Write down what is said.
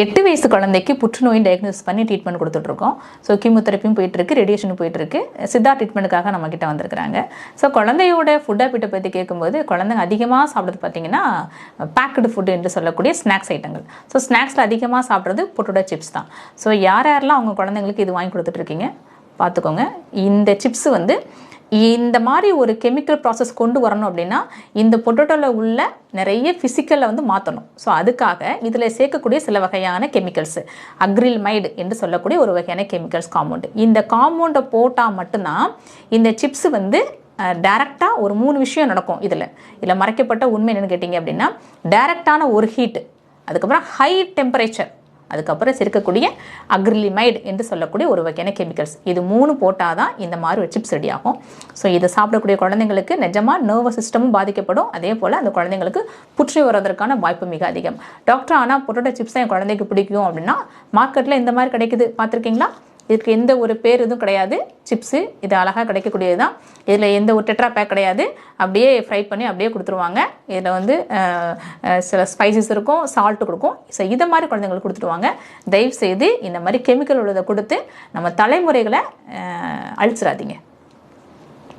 8 வயசு குழந்தைக்கு புற்றுநோய் டயக்னோஸ் பண்ணி ட்ரீட்மெண்ட் கொடுத்துட்ருக்கோம். ஸோ கீமோதெரப்பியும் போயிட்டுருக்கு, ரேடியேஷனும் போயிட்டுருக்கு. சித்தா ட்ரீட்மெண்ட்டுக்காக நம்மக்கிட்ட வந்திருக்கிறாங்க. ஸோ குழந்தையோட ஃபுட் ஹேபிட்டை பற்றி கேட்கும்போது குழந்தைங்க அதிகமாக சாப்பிட்றது பார்த்திங்கன்னா பேக்டு ஃபுட்டு என்று சொல்லக்கூடிய ஸ்நாக்ஸ் ஐட்டங்கள். ஸோ ஸ்நாக்ஸில் அதிகமாக சாப்பிட்றது பொட்டேட்டோ சிப்ஸ் தான். ஸோ யாரெல்லாம் அவங்க குழந்தைங்களுக்கு இது வாங்கி கொடுத்துட்ருக்கீங்க பார்த்துக்கோங்க. இந்த சிப்ஸ் வந்து இந்த மாதிரி ஒரு கெமிக்கல் ப்ராசஸ் கொண்டு வரணும் அப்படின்னா இந்த பொட்டேட்டோவில் உள்ள நிறைய ஃபிசிக்கலை வந்து மாற்றணும். ஸோ அதுக்காக இதில் சேர்க்கக்கூடிய சில வகையான கெமிக்கல்ஸ், அக்ரில்மைடு என்று சொல்லக்கூடிய ஒரு வகையான கெமிக்கல்ஸ் காம்பவுண்டு. இந்த காம்பவுண்டை போட்டால் மட்டும்தான் இந்த சிப்ஸ் வந்து டைரெக்டாக ஒரு 3 விஷயம் நடக்கும். இதில் மறைக்கப்பட்ட உண்மை என்னென்னு கேட்டிங்க அப்படின்னா, டைரெக்டான ஒரு ஹீட்டு, அதுக்கப்புறம் ஹை டெம்பரேச்சர், அதுக்கப்புறம் சேர்க்கக்கூடிய அக்ரிலிமைடு என்று சொல்லக்கூடிய ஒரு வகையான கெமிக்கல்ஸ். இது 3 போட்டால் தான் இந்த மாதிரி ஒரு சிப்ஸ் ரெடி ஆகும். ஸோ இதை சாப்பிடக்கூடிய குழந்தைங்களுக்கு நிஜமாக நர்வஸ் சிஸ்டமும் பாதிக்கப்படும். அதே போல் அந்த குழந்தைங்களுக்கு புற்றுநோய் வருவதற்கான வாய்ப்பு மிக அதிகம். டாக்டர், ஆனால் பொட்டேட்டோ சிப்ஸ் தான் என் குழந்தைக்கு பிடிக்கும் அப்படின்னா மார்க்கெட்டில் இந்த மாதிரி கிடைக்குது பார்த்துருக்கீங்களா? இதுக்கு எந்த ஒரு பேர் எதுவும் கிடையாது. சிப்ஸு இது அழகாக கிடைக்கக்கூடியது தான். இதில் எந்த ஒரு டெட்ரா பேக் கிடையாது. அப்படியே ஃப்ரை பண்ணி அப்படியே கொடுத்துருவாங்க. இதில் வந்து சில ஸ்பைசஸ் இருக்கும், சால்ட்டு கொடுக்கும். ஸோ இதை மாதிரி குழந்தைங்களுக்கு கொடுத்துருவாங்க. தயவுசெய்து இந்த மாதிரி கெமிக்கல் உள்ளதை கொடுத்து நம்ம தலைமுறைகளை அழிச்சிடாதீங்க.